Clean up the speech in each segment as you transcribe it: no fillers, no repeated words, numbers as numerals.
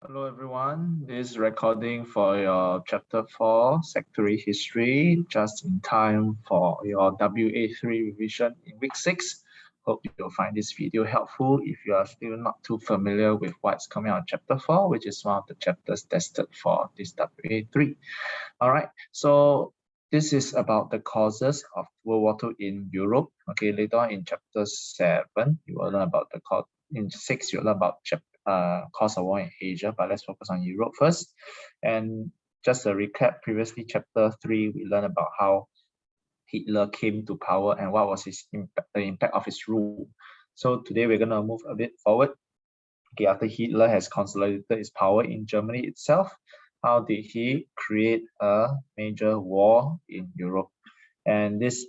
Hello everyone, this is recording for your chapter 4 secondary history, just in time for your WA3 revision in week 6. Hope you'll find this video helpful if you are still not too familiar with what's coming out of chapter 4, which is one of the chapters tested for this WA3. All right, so this is about the causes of World War II in Europe. Okay, later on in chapter 7, you will learn about the cause. In 6, you'll learn about cause of war in Asia, but let's focus on Europe first. And just a recap, previously chapter 3, we learned about how Hitler came to power and what was his impact, the impact of his rule. So today we're going to move a bit forward. Okay, after Hitler has consolidated his power in Germany itself, how did he create a major war in Europe? And this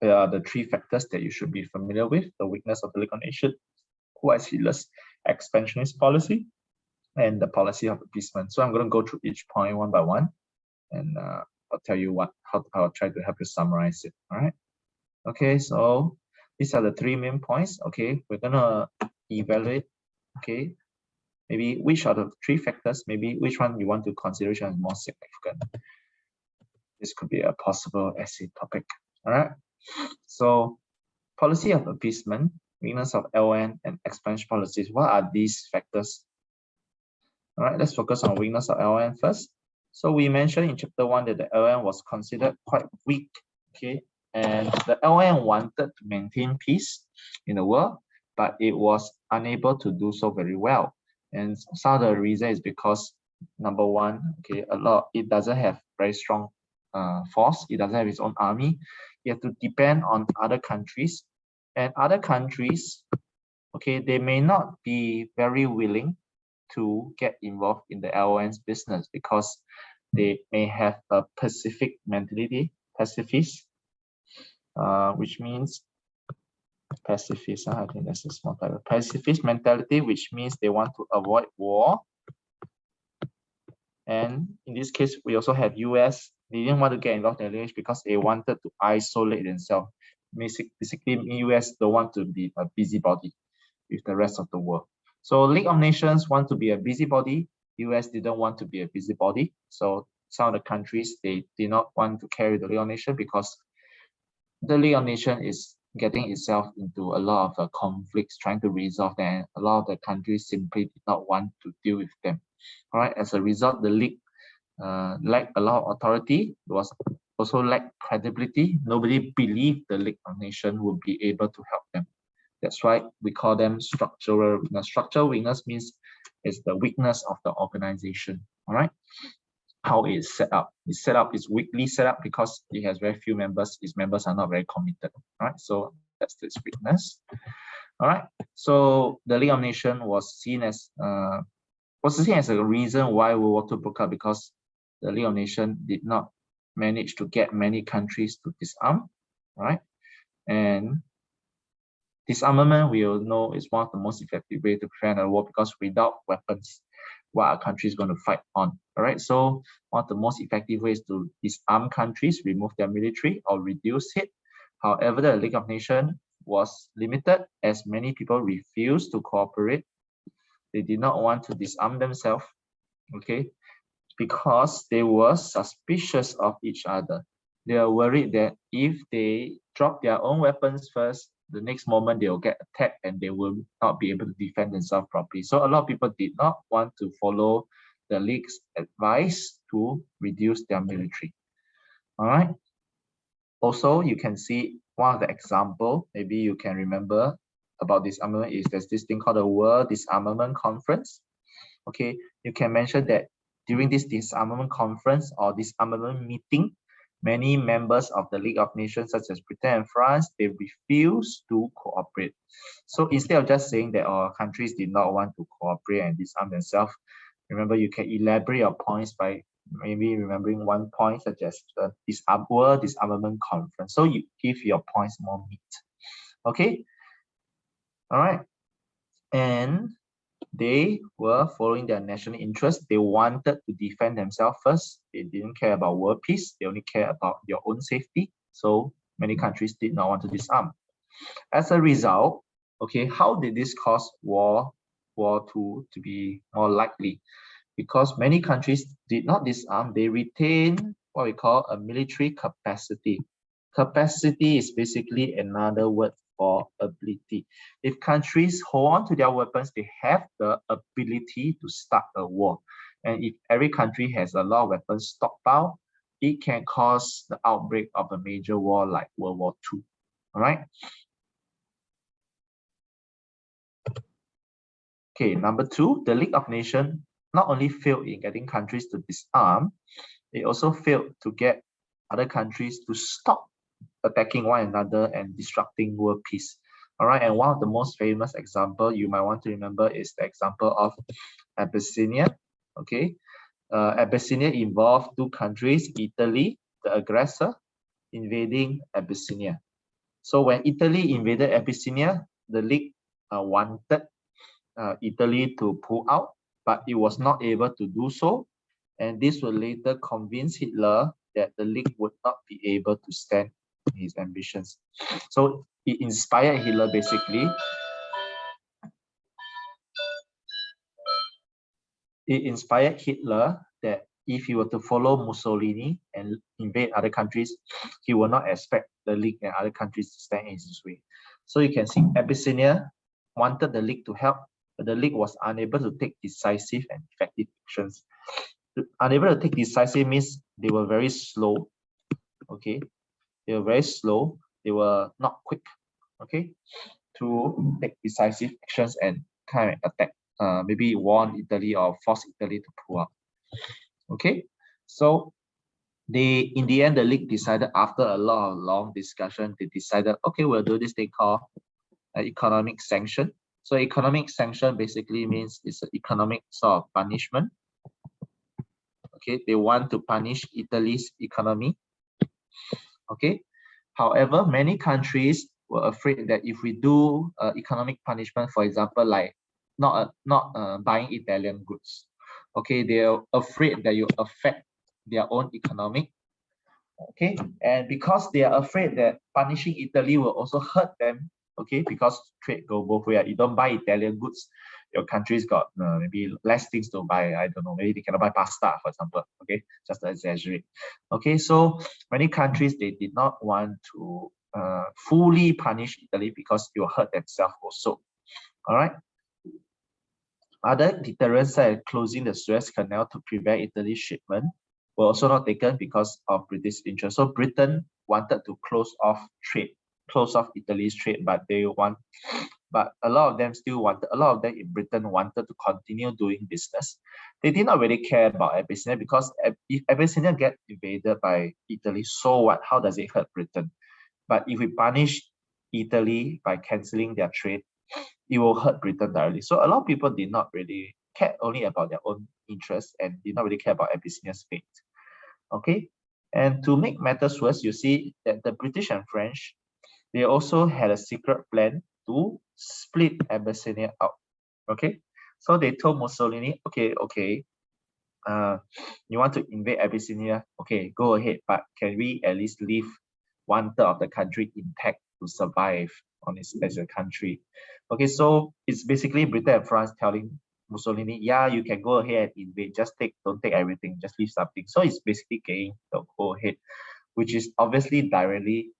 are the 3 factors that you should be familiar with: the weakness of the League of Nations, what is Hitler's expansionist policy, and the policy of appeasement. So I'm going to go through each point one by one, and I'll tell you how I'll try to help you summarize it. All right. Okay, so these are the 3 main points. Okay, we're gonna evaluate. Okay, maybe which are the 3 factors, maybe which one you want to consider as more significant. This could be a possible essay topic. All right. So policy of appeasement, weakness of LN, and expansion policies. What are these factors? All right, let's focus on weakness of LN first. So we mentioned in chapter 1 that the LN was considered quite weak. Okay, and the LN wanted to maintain peace in the world, but it was unable to do so very well. And some of the reason is because, number one, okay, it doesn't have very strong force. It doesn't have its own army. You have to depend on other countries, and other countries, okay, they may not be very willing to get involved in the LON's business because they may have a pacifist mentality, pacifist, which means pacifist. I think that's a small type of pacifist mentality, which means they want to avoid war. And in this case, we also have US. They didn't want to get involved in the LON because they wanted to isolate themselves. Basically, US don't want to be a busybody with the rest of the world. So League of Nations want to be a busybody. US didn't want to be a busybody. So some of the countries, they did not want to carry the League of Nations because the League of Nations is getting itself into a lot of conflicts, trying to resolve them. A lot of the countries simply did not want to deal with them. All right. As a result, the League lacked a lot of authority. It was also lacked credibility. Nobody believed the League of Nations would be able to help them. That's why we call them structural weakness. Structural weakness means it's the weakness of the organization. All right. How it is set up. It's set up, is weakly set up because it has very few members. Its members are not very committed. All right. So that's its weakness. All right. So the League of Nations was seen as a reason why World War II broke out, because the League of Nations did not manage to get many countries to disarm. Right. And disarmament, we all know, is one of the most effective way to prevent a war, because without weapons, what are countries going to fight on? All right, so one of the most effective ways to disarm countries, remove their military or reduce it. However, the League of Nations was limited as many people refused to cooperate. They did not want to disarm themselves, okay, because they were suspicious of each other. They are worried that if they drop their own weapons first, the next moment they will get attacked and they will not be able to defend themselves properly. So a lot of people did not want to follow the League's advice to reduce their military. All right. Also, you can see one of the example, maybe you can remember about disarmament, is there's this thing called the World Disarmament Conference. Okay, you can mention that during this disarmament conference or disarmament meeting, many members of the League of Nations, such as Britain and France, they refused to cooperate. So instead of just saying that our countries did not want to cooperate and disarm themselves, remember, you can elaborate your points by maybe remembering one point, such as the World Disarmament Conference. So you give your points more meat. Okay. All right. And they were following their national interest. They wanted to defend themselves first. They didn't care about world peace. They only care about their own safety. So many countries did not want to disarm. As a result, okay, how did this cause war War II to be more likely, because many countries did not disarm. They retain what we call a military capacity. Capacity is basically another word for ability. If countries hold on to their weapons, they have the ability to start a war. And if every country has a lot of weapons stockpiled, it can cause the outbreak of a major war like World War II. All right. Okay, number two, the League of Nations not only failed in getting countries to disarm, they also failed to get other countries to stop attacking one another and disrupting world peace. All right, and one of the most famous example you might want to remember is the example of Abyssinia. Okay, Abyssinia involved two countries, Italy, the aggressor, invading Abyssinia. So when Italy invaded Abyssinia, the League wanted Italy to pull out, but it was not able to do so. And this would later convince Hitler that the League would not be able to stand his ambitions. So it inspired Hitler basically. It inspired Hitler that if he were to follow Mussolini and invade other countries, he will not expect the League and other countries to stand in his way. So you can see Abyssinia wanted the League to help, but the League was unable to take decisive and effective actions. Unable to take decisive means they were very slow. Okay, they were very slow. They were not quick. Okay, to take decisive actions and kind of attack. Maybe warn Italy or force Italy to pull out. Okay, so in the end, the League decided after a lot of long discussion, they decided, okay, we'll do this thing called economic sanction. So economic sanction basically means it's an economic sort of punishment. Okay, they want to punish Italy's economy. Okay, however, many countries were afraid that if we do economic punishment, for example, like not buying Italian goods, okay, they're afraid that you affect their own economic. Okay, and because they are afraid that punishing Italy will also hurt them, okay, because trade go both ways. You don't buy Italian goods, your country's got maybe less things to buy. I don't know, maybe they cannot buy pasta, for example. Okay, just to exaggerate. Okay, so many countries, they did not want to fully punish Italy because it will hurt themselves also. All right. Other deterrents like closing the Suez Canal to prevent Italy's shipment were also not taken because of British interest. So Britain wanted to close off Italy's trade, but a lot of them in Britain wanted to continue doing business. They did not really care about Abyssinia, because if Abyssinia get invaded by Italy, so what? How does it hurt Britain? But if we punish Italy by canceling their trade, it will hurt Britain directly. So a lot of people did not really care only about their own interests and did not really care about Abyssinia's fate. Okay, and to make matters worse, you see that the British and French, they also had a secret plan to split Abyssinia out. Okay, so they told Mussolini, okay, you want to invade Abyssinia, okay, go ahead, but can we at least leave 1/3 of the country intact to survive on its as a country? Okay, so it's basically Britain and France telling Mussolini, yeah, you can go ahead and invade, just don't take everything, just leave something. So it's basically getting the go ahead, which is obviously directly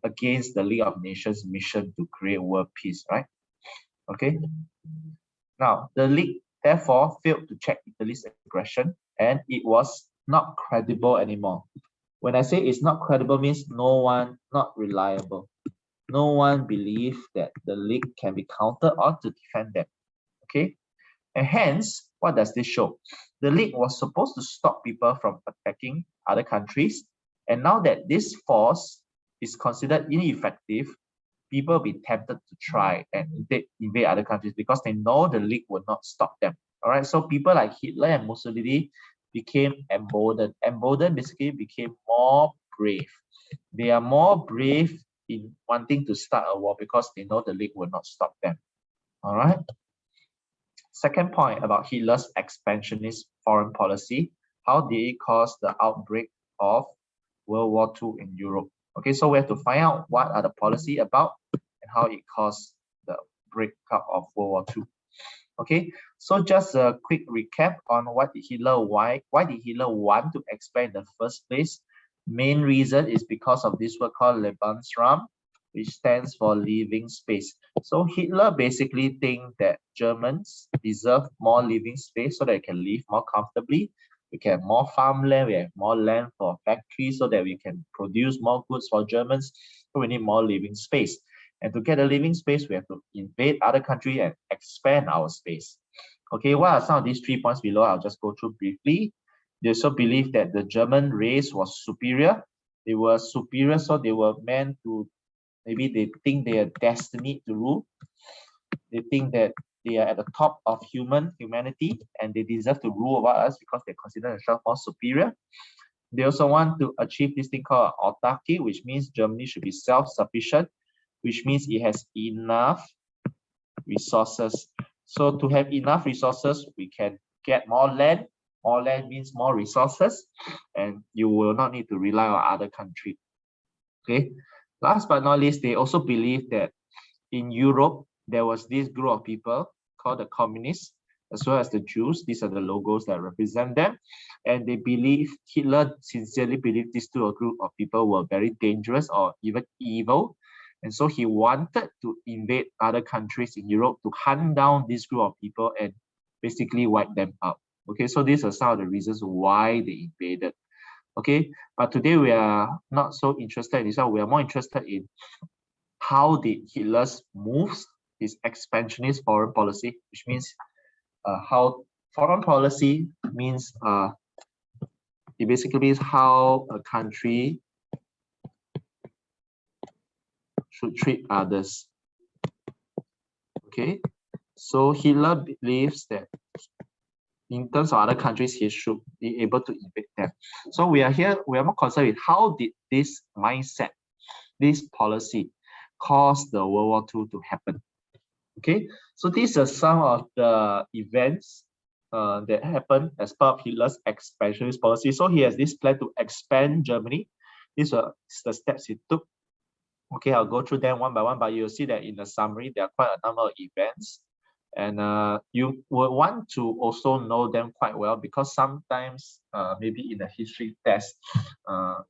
against the League of Nations mission to create world peace, right? Okay. Now, the League therefore failed to check Italy's aggression, and it was not credible anymore. When I say it's not credible, means not reliable. No one believed that the League can be counted on to defend them. Okay, and hence, what does this show? The League was supposed to stop people from attacking other countries, and now that this force is considered ineffective, people will be tempted to try and invade other countries because they know the League will not stop them. All right, so people like Hitler and Mussolini became emboldened. Emboldened basically became more brave. They are more brave in wanting to start a war because they know the League will not stop them. All right. Second point about Hitler's expansionist foreign policy. How did it cause the outbreak of World War II in Europe? Okay, so we have to find out what are the policy about and how it caused the breakup of World War II. Okay, so just a quick recap on what did Hitler, why did Hitler want to expand in the first place? Main reason is because of this word called Lebensraum, which stands for living space. So Hitler basically think that Germans deserve more living space so that they can live more comfortably. We can have more farmland, we have more land for factories so that we can produce more goods for Germans. So we need more living space. And to get a living space, we have to invade other countries and expand our space. Okay, what are some of these 3 points below? I'll just go through briefly. They also believe that the German race was superior. They were superior, so they were meant to, maybe they think they are destined to rule. They think that they are at the top of humanity and they deserve to rule over us because they consider themselves more superior. They also want to achieve this thing called autarky, which means Germany should be self-sufficient, which means it has enough resources. So to have enough resources, we can get more land. More land means more resources, and you will not need to rely on other countries. Okay. Last but not least, they also believe that in Europe, there was this group of people called the communists, as well as the Jews. These are the logos that represent them. And they believe, Hitler sincerely believed these two group of people were very dangerous or even evil. And so he wanted to invade other countries in Europe to hunt down this group of people and basically wipe them out. Okay, so these are some of the reasons why they invaded. Okay, but today we are not so interested in this one. We are more interested in how did Hitler's moves, his expansionist foreign policy, which means how foreign policy means, it basically means how a country should treat others. Okay, so Hitler believes that in terms of other countries, he should be able to invade them. So we are more concerned with how did this mindset, this policy, cause the World War II to happen. Okay, so these are some of the events that happened as part of Hitler's expansionist policy. So he has this plan to expand Germany. These are the steps he took. Okay, I'll go through them one by one, but you'll see that in the summary, there are quite a number of events. And you will want to also know them quite well, because sometimes maybe in the history test,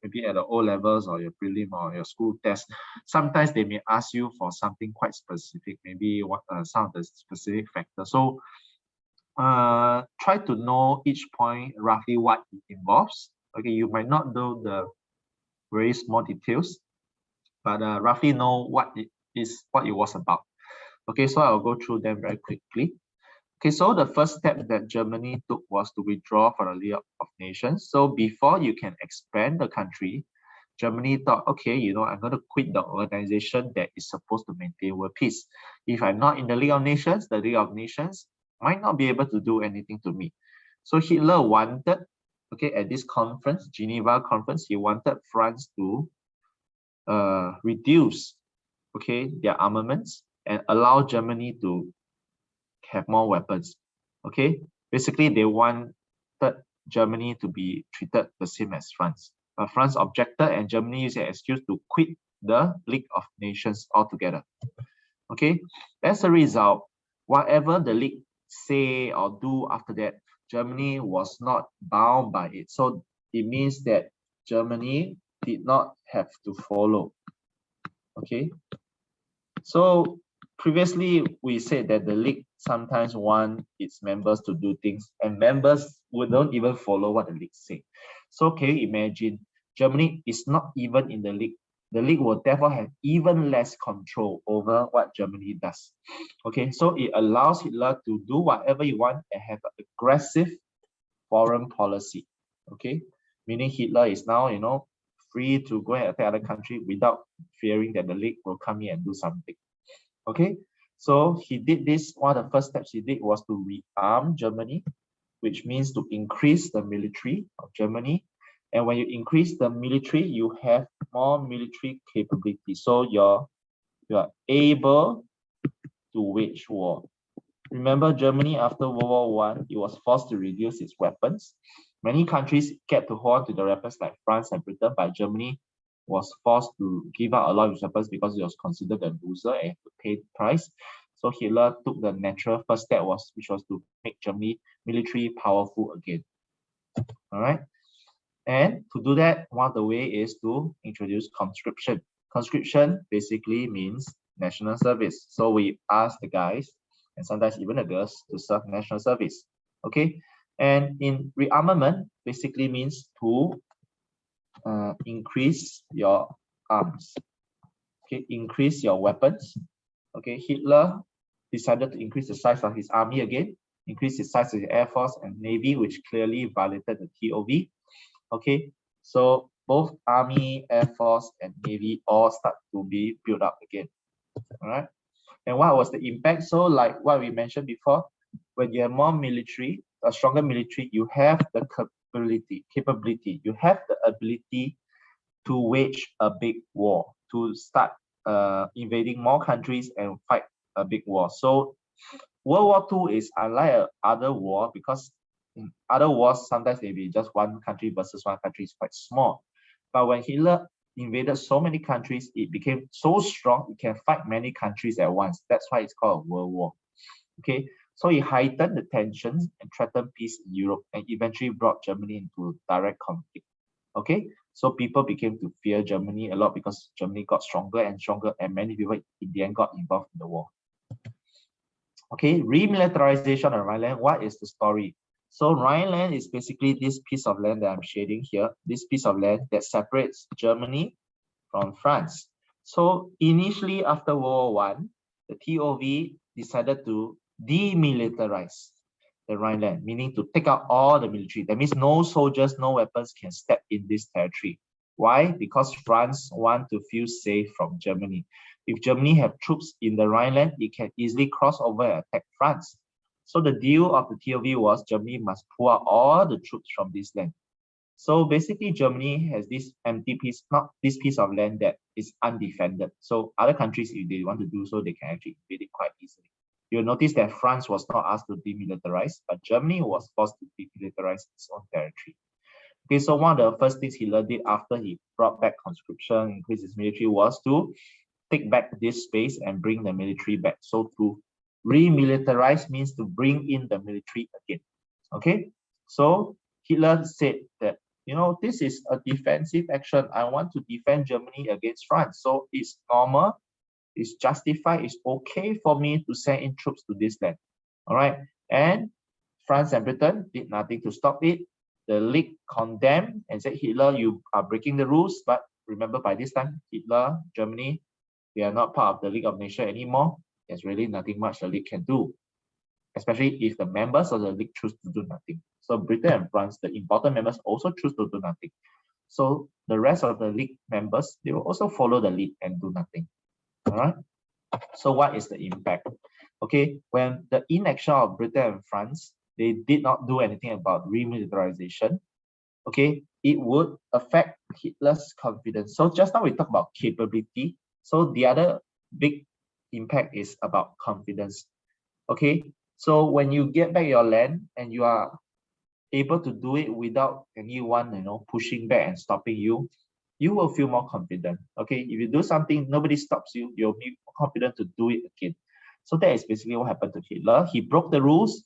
maybe at the O levels or your prelim or your school test, sometimes they may ask you for something quite specific, maybe what some of the specific factors. So try to know each point roughly what it involves. Okay, you might not know the very small details, but roughly know what it was about. Okay, so I'll go through them very quickly. Okay, so the first step that Germany took was to withdraw from the League of Nations. So before you can expand the country, Germany thought, okay, I'm going to quit the organization that is supposed to maintain world peace. If I'm not in the League of Nations, the League of Nations might not be able to do anything to me. So Hitler wanted, okay, at this conference, Geneva conference, he wanted France to reduce, okay, their armaments and allow Germany to have more weapons. Okay, basically they wanted Germany to be treated the same as France. France objected, and Germany used an excuse to quit the League of Nations altogether. Okay, as a result, whatever the League say or do after that, Germany was not bound by it. So it means that Germany did not have to follow. Okay, so previously we said that the League sometimes want its members to do things, and members don't even follow what the League say. So can you imagine, Germany is not even in the League. The League will therefore have even less control over what Germany does. Okay, so it allows Hitler to do whatever he wants and have an aggressive foreign policy. Okay, meaning Hitler is now, free to go and attack other country without fearing that the League will come in and do something. Okay, so he did this. One of the first steps he did was to rearm Germany, which means to increase the military of Germany. And when you increase the military, you have more military capability. So you are able to wage war. Remember, Germany after World War I, it was forced to reduce its weapons. Many countries kept to hold on to the weapons like France and Britain, but Germany was forced to give out a lot of weapons because it was considered a loser and to pay the price. So Hitler took the natural first step, which was to make Germany military powerful again. All right. And to do that, one of the way is to introduce conscription. Conscription basically means national service. So we ask the guys and sometimes even the girls to serve national service. Okay. And in rearmament basically means to increase your arms. Okay, increase your weapons. Okay, Hitler decided to increase the size of his army again, increase the size of the air force and navy, which clearly violated the TOV. Okay, so both army, air force, and navy all start to be built up again. All right. And what was the impact? So, like what we mentioned before, when you have more military, a stronger military, you have the capability, you have the ability to wage a big war, to start invading more countries and fight a big war. So World War II is unlike other war because in other wars, sometimes maybe just one country versus one country is quite small. But when Hitler invaded so many countries, it became so strong, it can fight many countries at once. That's why it's called a world war. Okay, so it heightened the tensions and threatened peace in Europe and eventually brought Germany into direct conflict. Okay, so people became to fear Germany a lot because Germany got stronger and stronger, and many people in the end got involved in the war. Okay, remilitarization of Rhineland. What is the story? So Rhineland is basically this piece of land that I'm shading here, this piece of land that separates Germany from France. So initially after World War I, the TOV decided to demilitarize the Rhineland, meaning to take out all the military. That means no soldiers, no weapons can step in this territory. Why? Because France want to feel safe from Germany. If Germany have troops in the Rhineland, it can easily cross over and attack France. So the deal of the TOV was Germany must pull out all the troops from this land. So basically, Germany has this empty piece, not this piece of land that is undefended. So other countries, if they want to do so, they can actually invade it quite easily. You'll notice that France was not asked to demilitarize, but Germany was forced to demilitarize its own territory. Okay, so one of the first things Hitler did after he brought back conscription, increased his military, was to take back this space and bring the military back. So to remilitarize means to bring in the military again. Okay, so Hitler said that, you know, this is a defensive action. I want to defend Germany against France. So it's normal, it's justified, it's okay for me to send in troops to this land. All right. And France and Britain did nothing to stop it. The League condemned and said, Hitler, you are breaking the rules. But remember, by this time, Hitler, Germany, they are not part of the League of Nations anymore. There's really nothing much the League can do, especially if the members of the League choose to do nothing. So Britain and France, the important members, also choose to do nothing. So the rest of the League members, they will also follow the lead and do nothing. All right. So what is the impact? Okay, when the inaction of Britain and France, they did not do anything about remilitarization. Okay, it would affect Hitler's confidence. So just now we talked about capability. So the other big impact is about confidence. Okay, so when you get back your land and you are able to do it without anyone, you know, pushing back and stopping you, you will feel more confident. Okay, if you do something, nobody stops you, you'll be confident to do it again. So that is basically what happened to Hitler. He broke the rules,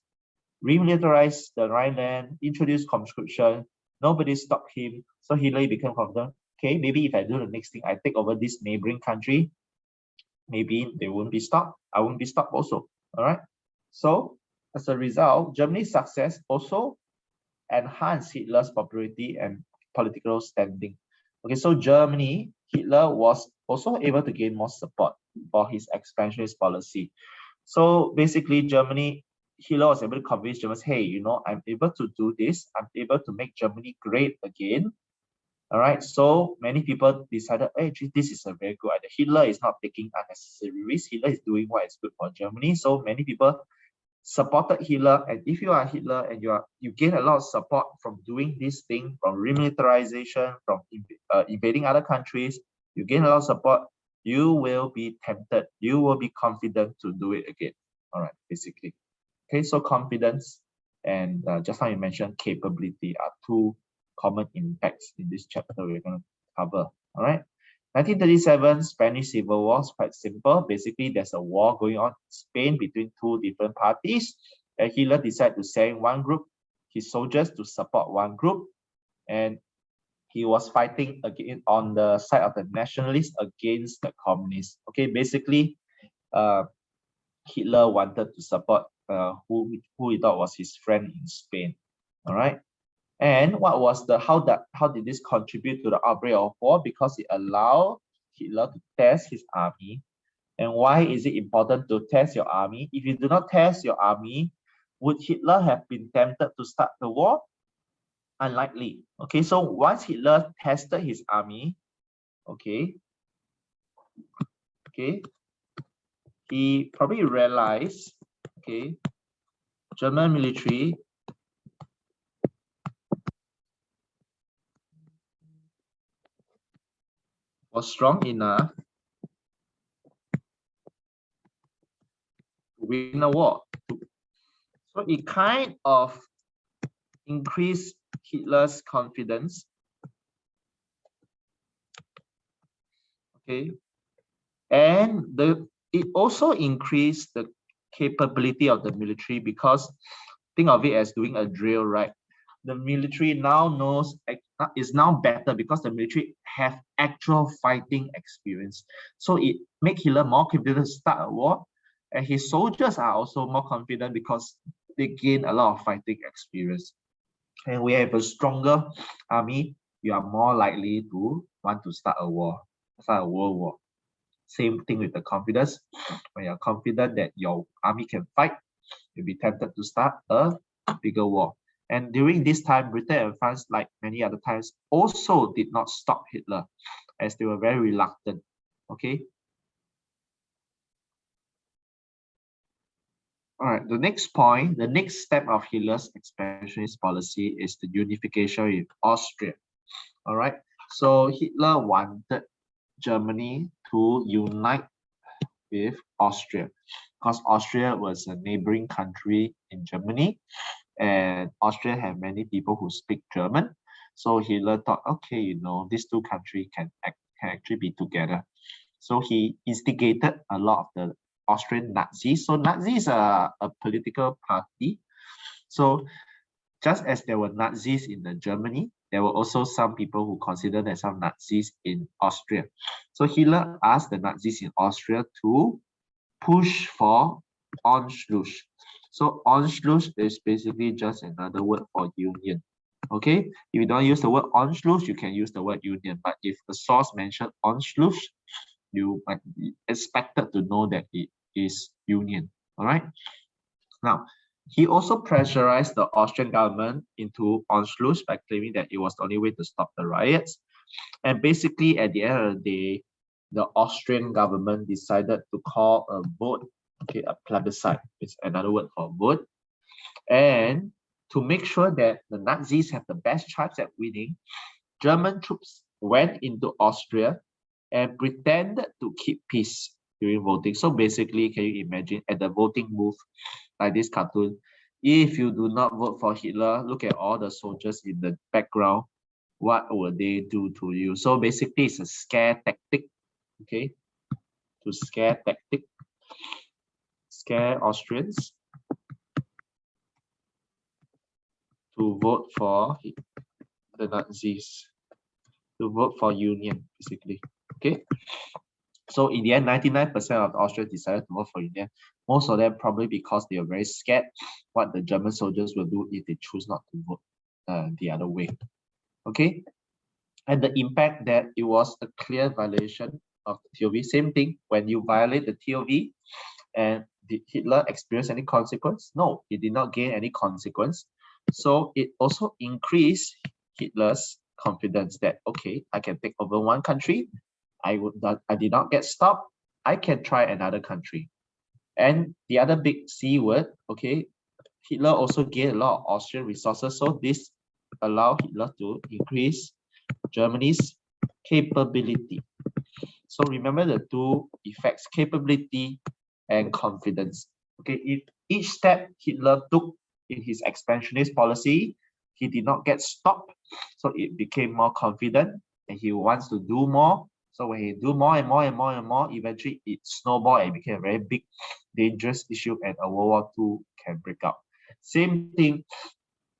remilitarized the Rhineland, introduced conscription. Nobody stopped him. So Hitler became confident. Okay, maybe if I do the next thing, I take over this neighboring country, maybe they won't be stopped. I won't be stopped also. All right. So as a result, Germany's success also enhanced Hitler's popularity and political standing. Okay, so Germany, Hitler was also able to gain more support for his expansionist policy. So basically, Germany, Hitler was able to convince Germans, hey, you know, I'm able to do this. I'm able to make Germany great again. All right, so many people decided, hey, this is a very good idea. Hitler is not taking unnecessary risks. Hitler is doing what is good for Germany. So many people supported Hitler, and if you are Hitler and you gain a lot of support from doing this thing, from remilitarization, from invading other countries, you gain a lot of support, you will be tempted, you will be confident to do it again. All right, basically. Okay, so confidence and just how you mentioned capability are two common impacts in this chapter we're going to cover. All right, 1937 Spanish Civil War is quite simple. Basically, there's a war going on in Spain between two different parties. And Hitler decided to send one group, his soldiers, to support one group. And he was fighting again on the side of the nationalists against the communists. Okay, basically, Hitler wanted to support who he thought was his friend in Spain. All right. And what was the how did this contribute to the outbreak of war? Because it allowed Hitler to test his army. And why is it important to test your army? If you do not test your army, would Hitler have been tempted to start the war? Unlikely. Okay, so once Hitler tested his army, okay, he probably realized, okay, German military was strong enough to win a war. So it kind of increased Hitler's confidence. Okay, and it also increased the capability of the military, because think of it as doing a drill, right? The military now is now better because the military have actual fighting experience. So it makes Hitler more confident to start a war, and his soldiers are also more confident because they gain a lot of fighting experience. And we have a stronger army, you are more likely to want to start a world war. Same thing with the confidence. When you're confident that your army can fight, you'll be tempted to start a bigger war. And during this time, Britain and France, like many other times, also did not stop Hitler, as they were very reluctant. Okay. All right, the next point, the next step of Hitler's expansionist policy is the unification with Austria. All right, so Hitler wanted Germany to unite with Austria, because Austria was a neighboring country in Germany, and Austria had many people who speak German. So Hitler thought, okay, these two countries can actually be together. So he instigated a lot of the Austrian Nazis. So Nazis are a political party. So just as there were Nazis in Germany, there were also some people who considered that some Nazis in Austria. So Hitler asked the Nazis in Austria to push for Anschluss. So Anschluss is basically just another word for union. Okay, if you don't use the word Anschluss, you can use the word union. But if the source mentioned Anschluss, you might be expected to know that it is union. All right. Now, he also pressurized the Austrian government into Anschluss by claiming that it was the only way to stop the riots. And basically, at the end of the day, the Austrian government decided to call a vote, okay, a plebiscite. It's another word for vote. And to make sure that the Nazis have the best chance at winning, German troops went into Austria and pretended to keep peace during voting. So basically, can you imagine at the voting booth, like this cartoon, if you do not vote for Hitler, look at all the soldiers in the background, what will they do to you? So basically, it's a scare tactic, okay? To scare Austrians to vote for the Nazis, to vote for union, basically, okay? So in the end, 99% of the Austrians decided to vote for union. Most of them probably because they are very scared what the German soldiers will do if they choose not to vote the other way. Okay, and the impact that it was a clear violation of the TOV. Same thing, when you violate the TOV, and did Hitler experience any consequence? No, he did not gain any consequence. So it also increased Hitler's confidence that, okay, I can take over one country. I did not get stopped. I can try another country. And the other big C word, okay, Hitler also gained a lot of Austrian resources. So this allowed Hitler to increase Germany's capability. So remember the two effects, capability and confidence. Okay, if each step Hitler took in his expansionist policy, he did not get stopped. So it became more confident and he wants to do more. So when he do more and more and more and more, eventually it snowballed and became a very big, dangerous issue, and a World War II can break out. Same thing,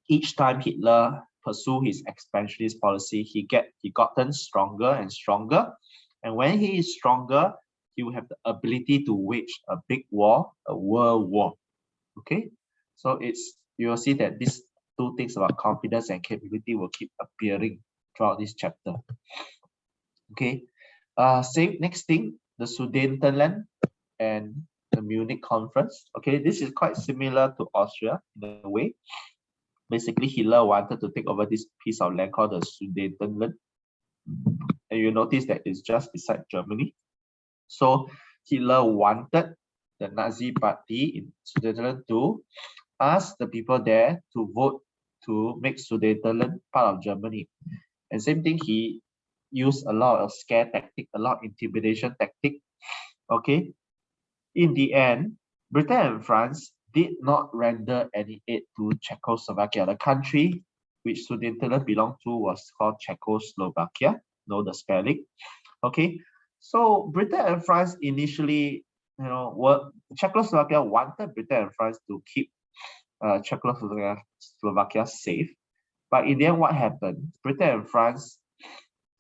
each time Hitler pursue his expansionist policy, he gotten stronger and stronger. And when he is stronger, he will have the ability to wage a big war, a world war. Okay, so you will see that these two things about confidence and capability will keep appearing throughout this chapter. Okay, same next thing, the Sudetenland and the Munich conference. Okay, this is quite similar to Austria in a way. Basically, Hitler wanted to take over this piece of land called the Sudetenland, and you notice that it's just beside Germany. So Hitler wanted the Nazi party in Sudetenland to ask the people there to vote to make Sudetenland part of Germany. And same thing, he used a lot of scare tactic, a lot of intimidation tactic. Okay, in the end, Britain and France did not render any aid to Czechoslovakia. The country which Sudetenland belonged to was called Czechoslovakia. Know the spelling. Okay, so Britain and France initially, Czechoslovakia wanted Britain and France to keep Czechoslovakia safe. But in the end, what happened? Britain and France,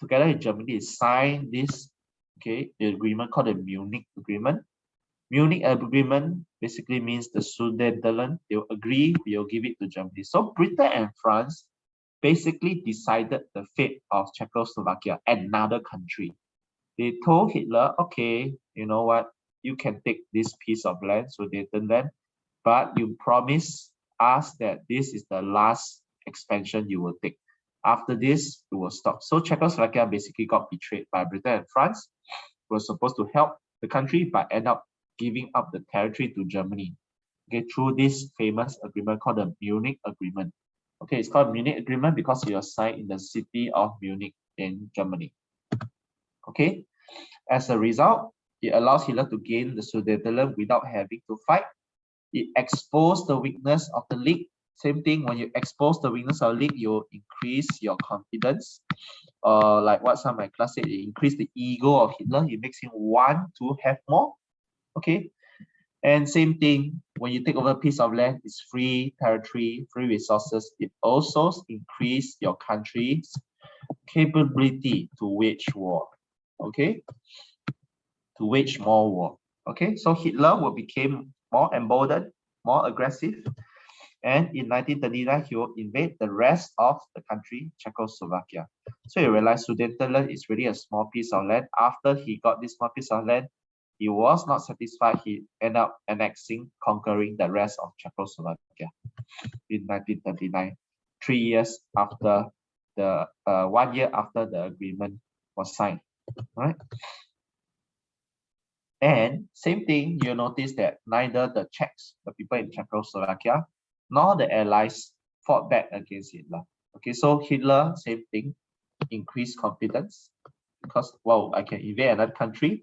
together with Germany, signed this, the agreement called the Munich Agreement. Munich Agreement basically means the Sudetenland, they'll agree, we'll give it to Germany. So Britain and France basically decided the fate of Czechoslovakia, another country. They told Hitler, okay, you know what, you can take this piece of land, Sudetenland, but you promise us that this is the last expansion you will take. After this, it will stop. So Czechoslovakia basically got betrayed by Britain and France. It was supposed to help the country, but end up giving up the territory to Germany. Okay, through this famous agreement called the Munich Agreement. Okay, it's called Munich Agreement because it was signed in the city of Munich in Germany. Okay, as a result, it allows Hitler to gain the Sudetenland without having to fight. It exposed the weakness of the League. Same thing, when you expose the weakness of the League, you increase your confidence. Like what some of my class said, it increased the ego of Hitler. It makes him want to have more. Okay, and same thing, when you take over a piece of land, it's free territory, free resources. It also increases your country's capability to wage war. Okay, to wage more war. Okay, so Hitler will become more emboldened, more aggressive, and in 1939 he will invade the rest of the country, Czechoslovakia. So you realize Sudetenland is really a small piece of land. After he got this small piece of land, he was not satisfied. He ended up annexing, conquering the rest of Czechoslovakia in 1939, 3 years after the 1 year after the agreement was signed. Right? And same thing, you notice that neither the Czechs, the people in Czechoslovakia, nor the Allies fought back against Hitler. Okay, so Hitler, same thing, increased confidence because, well, I can invade another country,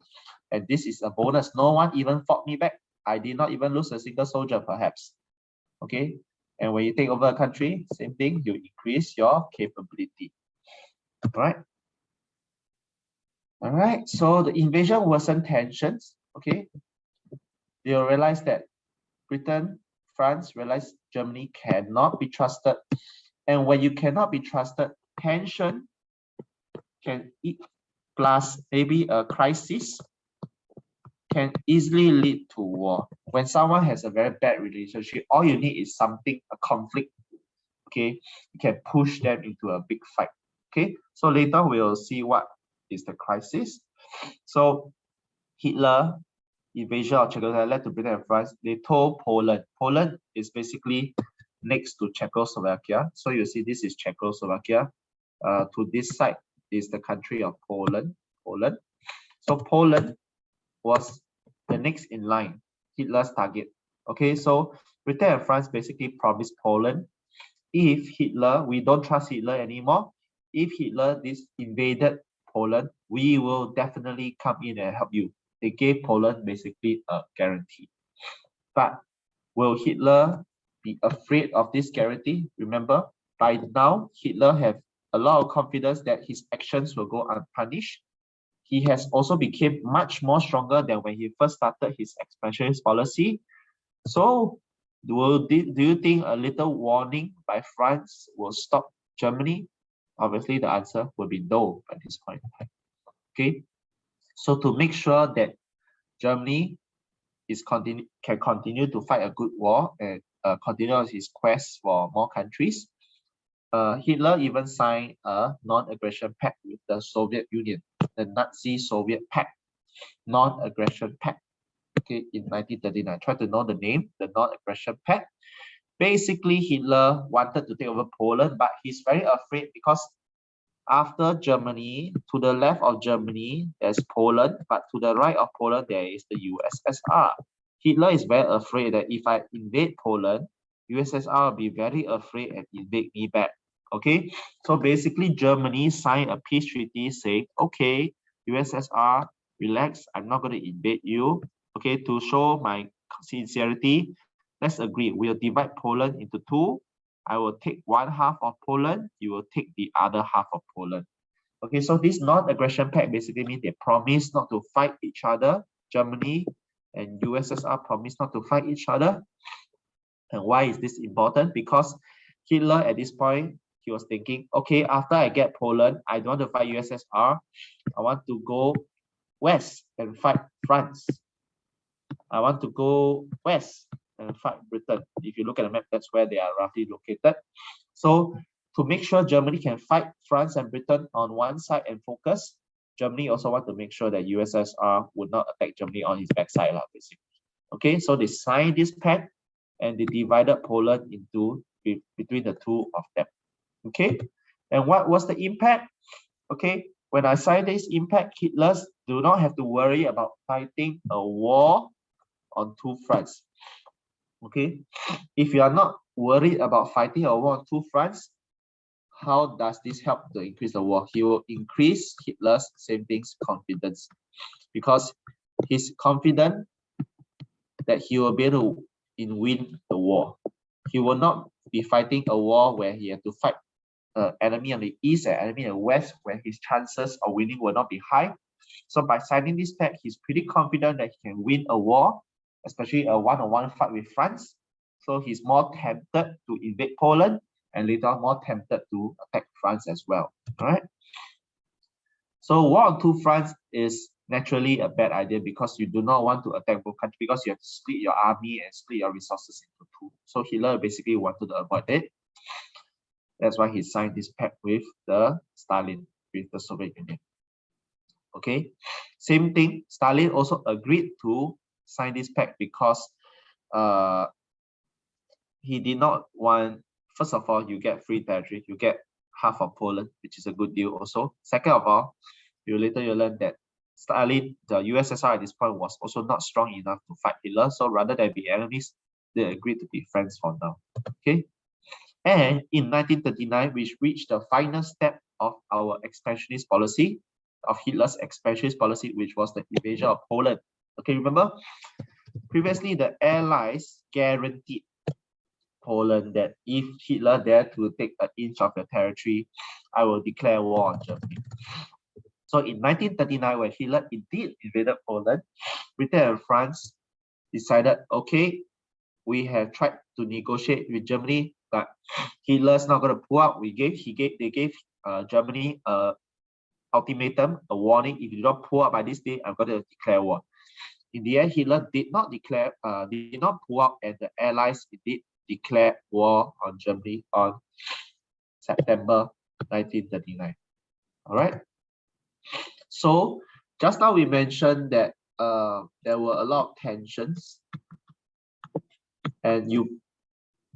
and this is a bonus. No one even fought me back. I did not even lose a single soldier, perhaps. Okay, and when you take over a country, same thing, you increase your capability. Right? All right, so the invasion worsened tensions. Okay, you'll realize that Britain, France realized Germany cannot be trusted, and when you cannot be trusted, tension can plus maybe a crisis can easily lead to war. When someone has a very bad relationship, all you need is something, a conflict. Okay, you can push them into a big fight. Okay, so later we'll see what is the crisis. So Hitler invasion of Czechoslovakia led to Britain and France. They told Poland. Poland is basically next to Czechoslovakia. So you see this is Czechoslovakia. To this side is the country of Poland. So Poland was the next in line, Hitler's target. Okay, so Britain and France basically promised Poland, if Hitler, we don't trust Hitler anymore, if Hitler invaded Poland, we will definitely come in and help you. They gave Poland basically a guarantee. But will Hitler be afraid of this guarantee? Remember, by now, Hitler have a lot of confidence that his actions will go unpunished. he has also become much more stronger than when he first started his expansionist policy. So do you think a little warning by France will stop Germany? Obviously, the answer will be no at this point in time. Okay, so to make sure that Germany can continue to fight a good war and continue on his quest for more countries, Hitler even signed a non-aggression pact with the Soviet Union, the Nazi Soviet Pact, non-aggression pact. Okay, in 1939. Try to know the name, the non-aggression pact. Basically, Hitler wanted to take over Poland, but he's very afraid because after Germany, to the left of Germany, there's Poland, but to the right of Poland, there is the USSR. Hitler is very afraid that if I invade Poland, USSR will be very afraid and invade me back. Okay, so basically Germany signed a peace treaty saying, okay, USSR, relax, I'm not going to invade you. Okay, to show my sincerity, let's agree, we'll divide Poland into two. I will take one half of Poland, you will take the other half of Poland. Okay, so this non-aggression pact basically means they promise not to fight each other. Germany and USSR promise not to fight each other. And why is this important? Because Hitler at this point, he was thinking, okay, after I get Poland, I don't want to fight USSR. I want to go west and fight France. I want to go west and fight Britain. If you look at the map, that's where they are roughly located. So to make sure Germany can fight France and Britain on one side and focus, Germany also want to make sure that USSR would not attack Germany on his backside, basically. Okay, so they signed this pact and they divided Poland into between the two of them. Okay, and what was the impact? Okay, when I sign this impact, Hitlers do not have to worry about fighting a war on two fronts. Okay, if you are not worried about fighting a war on two fronts, how does this help to increase the war? He will increase Hitler's same things confidence, because he's confident that he will be able to win the war. He will not be fighting a war where he had to fight enemy on the east and enemy on the west, where his chances of winning will not be high. So by signing this pact, he's pretty confident that he can win a war, especially a one-on-one fight with France. So he's more tempted to invade Poland and later on more tempted to attack France as well. All right. So war on two fronts is naturally a bad idea because you do not want to attack both countries, because you have to split your army and split your resources into two. So Hitler basically wanted to avoid it. That's why he signed this pact with Stalin, with the Soviet Union. Okay, same thing. Stalin also agreed to sign this pact because he did not want, first of all, you get free territory, you get half of Poland, which is a good deal also. Second of all, you learn that Stalin, the USSR at this point, was also not strong enough to fight Hitler. So rather than be enemies, they agreed to be friends for now. Okay. And in 1939, we reached the final step of our expansionist policy, of Hitler's expansionist policy, which was the invasion of Poland. Okay, remember? Previously, the Allies guaranteed Poland that if Hitler dared to take an inch of the territory, I will declare war on Germany. So in 1939, when Hitler indeed invaded Poland, Britain and France decided, okay, we have tried to negotiate with Germany, but Hitler's not going to pull out. They gave Germany a ultimatum, a warning: if you don't pull out by this day, I'm going to declare war. In the end, Hitler did not pull out, and the Allies did declare war on Germany on September 1939. All right. So just now we mentioned that there were a lot of tensions, and you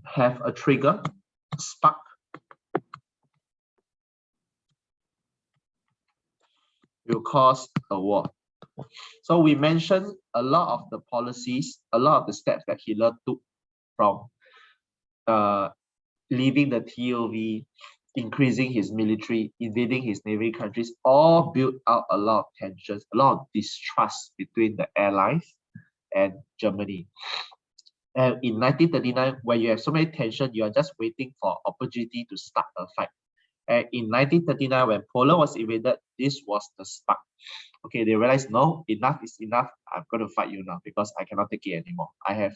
have a trigger, spark. Will cause a war. So we mentioned a lot of the policies, a lot of the steps that Hitler took, from leaving the TOV, increasing his military, invading his neighboring countries, all built out a lot of tensions, a lot of distrust between the Allies and Germany. And in 1939, when you have so many tensions, you are just waiting for opportunity to start a fight. And in 1939, when Poland was invaded, this was the spark. Okay, they realize, no, enough is enough. I'm going to fight you now because I cannot take it anymore. I have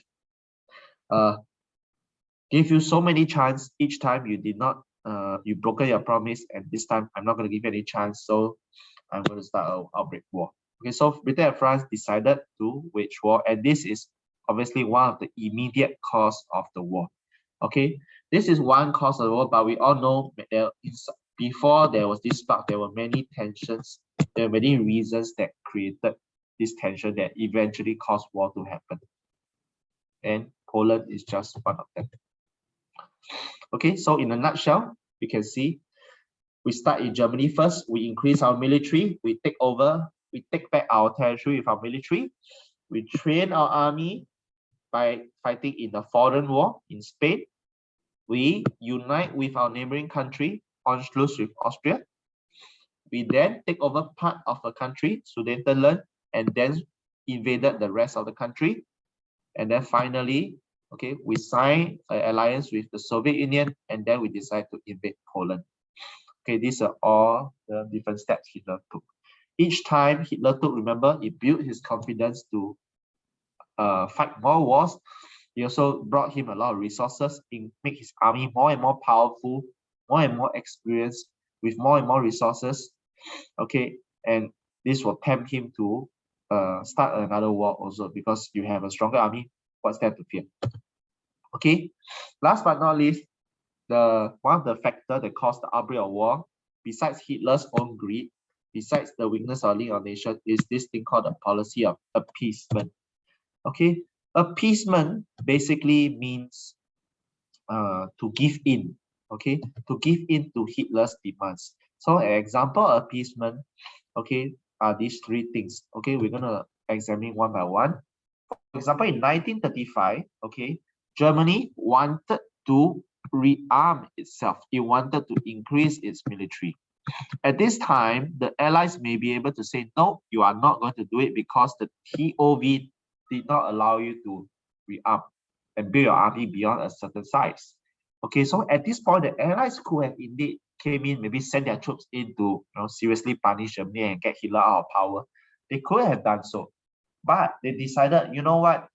give you so many chances. Each time you did not, you broken your promise, and this time I'm not going to give you any chance. So I'm going to start an outbreak war. Okay, so Britain and France decided to wage war, and this is obviously one of the immediate cause of the war. Okay, this is one cause of the war, but we all know that before there was this spark, there were many tensions, there were many reasons that created this tension that eventually caused war to happen. And Poland is just one of them. Okay, so in a nutshell, we can see we start in Germany first. We increase our military. We take back our territory with our military. We train our army by fighting in a foreign war in Spain. We unite with our neighboring country, Anschluss with Austria. We then take over part of a country, Sudetenland, and then invaded the rest of the country. And then finally, okay, we sign an alliance with the Soviet Union, and then we decide to invade Poland. Okay, these are all the different steps Hitler took. Each time Hitler took, remember, he built his confidence to fight more wars. He also brought him a lot of resources, make his army more and more powerful, more and more experienced, with more and more resources. Okay, and this will tempt him to start another war also, because you have a stronger army. What's there to fear? Okay, last but not least, one of the factors that caused the outbreak of war, besides Hitler's own greed, besides the weakness of League of Nations, is this thing called the policy of appeasement. Okay, appeasement basically means to give in. Okay, to give in to Hitler's demands. So an example of appeasement, okay, are these three things. Okay, we're gonna examine one by one. For example, in 1935, okay, Germany wanted to rearm itself. It wanted to increase its military. At this time, the Allies may be able to say, no, you are not going to do it because the TOV did not allow you to rearm and build your army beyond a certain size. Okay, so at this point, the Allies could have indeed came in, maybe send their troops in to seriously punish Germany and get Hitler out of power. They could have done so. But they decided, you know what?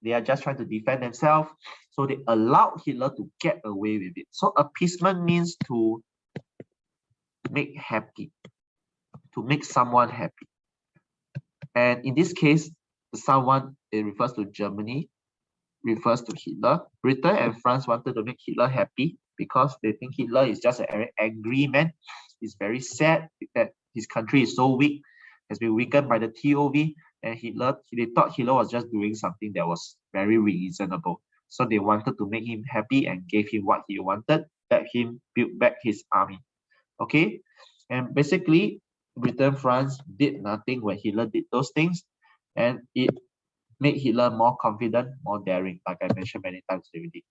They are just trying to defend themselves. So they allowed Hitler to get away with it. So appeasement means to make happy, to make someone happy. And in this case, someone, it refers to Germany, refers to Hitler. Britain and France wanted to make Hitler happy because they think Hitler is just a very angry man. He's very sad that his country is so weak, has been weakened by the TOV, and they thought Hitler was just doing something that was very reasonable. So they wanted to make him happy and gave him what he wanted, let him build back his army. Okay, and basically Britain, France did nothing when Hitler did those things, and it made Hitler more confident, more daring, like I mentioned many times already.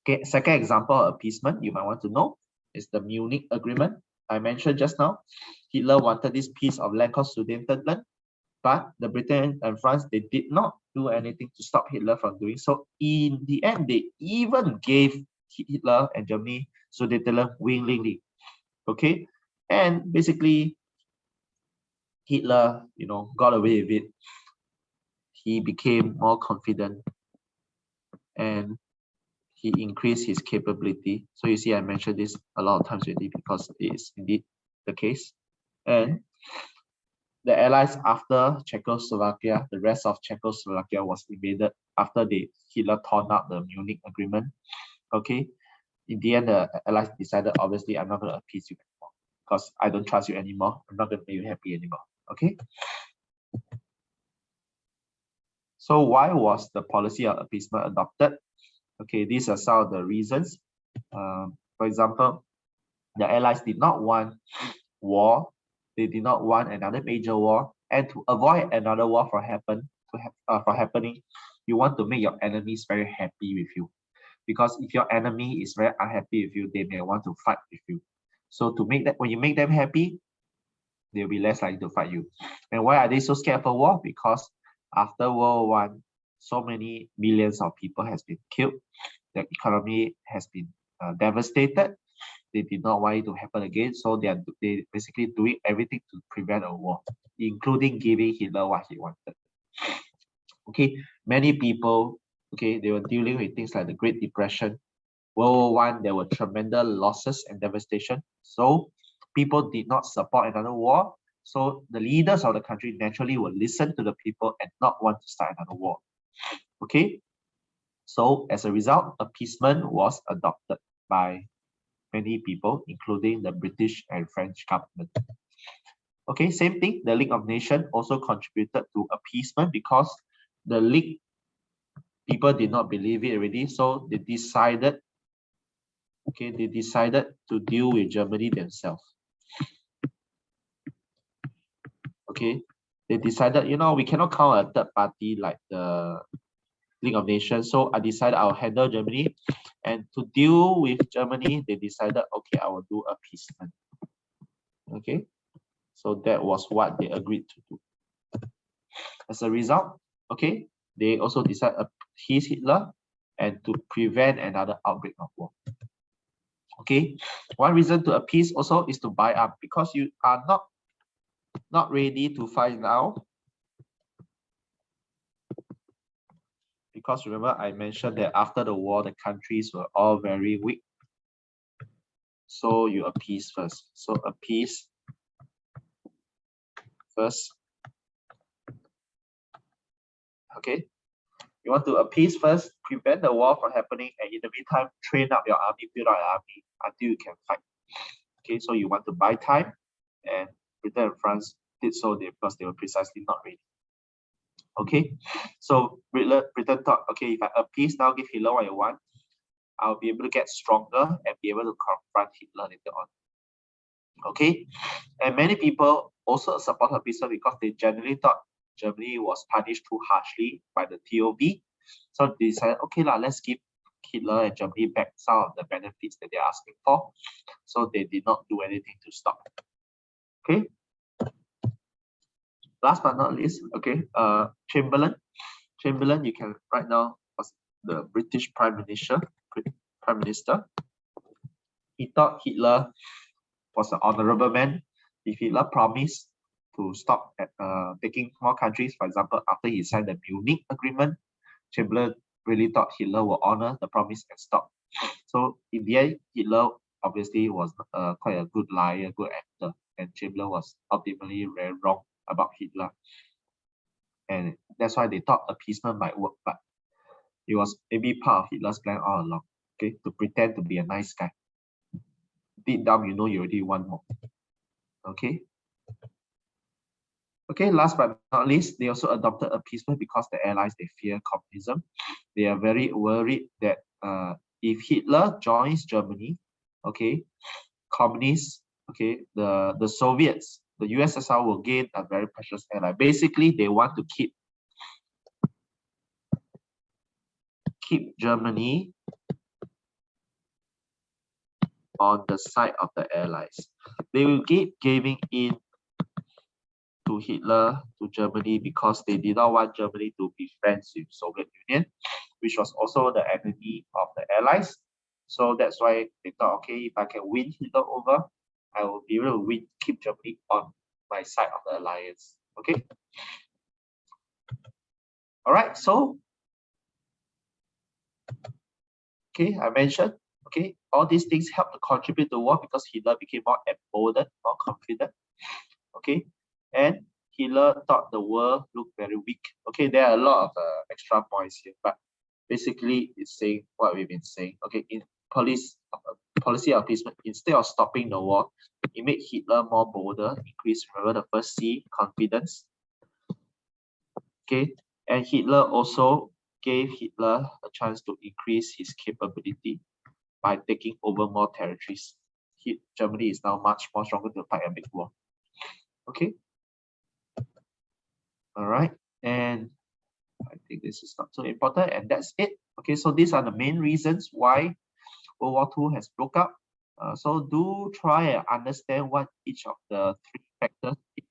Okay, second example of appeasement you might want to know is the Munich Agreement. I mentioned just now, Hitler wanted this piece of land called Sudetenland, but the Britain and France, they did not do anything to stop Hitler from doing so. In the end, they even gave Hitler and Germany Sudetenland willingly. Okay, and basically Hitler, got away with it. He became more confident and he increased his capability. So you see, I mentioned this a lot of times already because it is indeed the case. And the Allies, after Czechoslovakia, the rest of Czechoslovakia was invaded after Hitler torn up the Munich Agreement. Okay, in the end, the Allies decided, obviously, I'm not going to appease you anymore because I don't trust you anymore. I'm not going to make you happy anymore. Okay. So why was the policy of appeasement adopted? Okay, these are some of the reasons. For example, the Allies did not want war. They did not want another major war. And to avoid another war from happening, you want to make your enemies very happy with you. Because if your enemy is very unhappy with you, they may want to fight with you. So to make that, when you make them happy, they'll be less likely to fight you. And why are they so scared of a war? Because after World War I, so many millions of people has been killed. The economy has been devastated. They did not want it to happen again, so they basically doing everything to prevent a war, including giving Hitler what he wanted. Okay, many people, okay, they were dealing with things like the Great Depression, World War I. There were tremendous losses and devastation, so people did not support another war. So the leaders of the country naturally will listen to the people and not want to start another war. Okay, so as a result, appeasement was adopted by many people, including the British and French government. Okay, same thing, the League of Nations also contributed to appeasement because the League people did not believe it already, so they decided, okay, they decided to deal with Germany themselves. Okay, they decided, you know, we cannot count a third party like the League of Nations, so I decided I'll handle Germany, and to deal with Germany, they decided, okay, I will do appeasement. Okay, so that was what they agreed to do. As a result, okay, they also decided to appease Hitler and to prevent another outbreak of war. Okay, one reason to appease also is to buy up, because you are not ready to fight now. Because remember, I mentioned that after the war, the countries were all very weak. So you appease first. So appease first. Okay. You want to appease first, prevent the war from happening, and in the meantime, train up your army, build up your army until you can fight. Okay, so you want to buy time, and Britain and France did so because they were precisely not ready. Okay, so Britain thought, okay, if I appease now, give Hitler what I want, I'll be able to get stronger and be able to confront Hitler later on. Okay, and many people also support appeasement because they generally thought Germany was punished too harshly by the TOB. So they decided, okay, let's give Hitler and Germany back some of the benefits that they're asking for. So they did not do anything to stop. Okay. Last but not least, okay, Chamberlain, you can write down was the British Prime Minister. He thought Hitler was an honorable man. If Hitler promised to stop at taking more countries, for example, after he signed the Munich Agreement, Chamberlain really thought Hitler will honor the promise and stop. So in the end, Hitler obviously was quite a good liar, good actor, and Chamberlain was ultimately very wrong about Hitler. And that's why they thought appeasement might work, but it was maybe part of Hitler's plan all along, okay, to pretend to be a nice guy. Deep down, you know you already want more. Okay. Okay, last but not least, they also adopted appeasement because the Allies, they fear communism. They are very worried that if Hitler joins Germany, okay, communists, okay, the Soviets, the USSR will gain a very precious ally. Basically, they want to keep Germany on the side of the Allies. They will keep giving in to Hitler, to Germany, because they did not want Germany to be friends with Soviet Union, which was also the enemy of the Allies. So that's why they thought, okay, if I can win Hitler over, I will be able to keep Germany on my side of the alliance. Okay. All right. So, okay, I mentioned, okay, all these things help to contribute to war because Hitler became more emboldened, more confident. Okay, and Hitler thought the world looked very weak. Okay, there are a lot of extra points here, but basically it's saying what we've been saying. Okay, in policy of appeasement, instead of stopping the war, it made Hitler more bolder, increased, remember the first C, confidence. Okay, and Hitler also gave Hitler a chance to increase his capability by taking over more territories. Germany is now much more stronger to fight a big war. Okay. All right, and I think this is not so important, and that's it. Okay, so these are the main reasons why World War II has broke up. So do try and understand what each of the three factors is.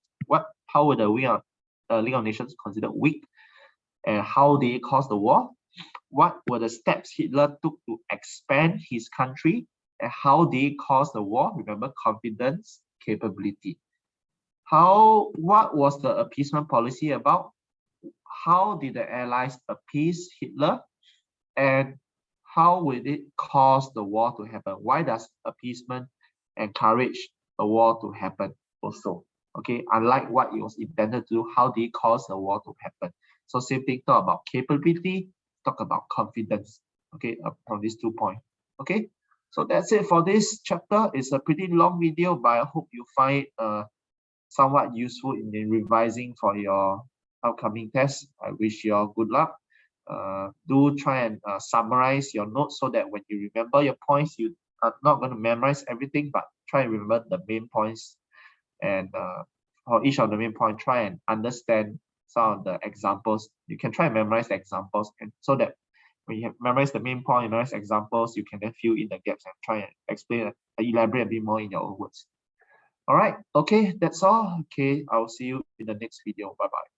How were the League of Nations considered weak, and how did it cause the war? What were the steps Hitler took to expand his country? And how did it cause the war? Remember, confidence, capability. What was the appeasement policy about? How did the Allies appease Hitler? And how will it cause the war to happen? Why does appeasement encourage the war to happen also? Okay, unlike what it was intended to do, how did it cause the war to happen? So same thing, talk about capability, talk about confidence. Okay, from these 2 points. Okay, so that's it for this chapter. It's a pretty long video, but I hope you find it somewhat useful in the revising for your upcoming tests. I wish you all good luck. Do try and summarize your notes so that when you remember your points, you are not going to memorize everything, but try and remember the main points. And for each of the main points, try and understand some of the examples. You can try and memorize the examples, and so that when you have memorized the main point, memorize examples, you can then fill in the gaps and try and explain, elaborate a bit more in your own words. All right, okay, that's all. Okay, I'll see you in the next video. Bye-bye.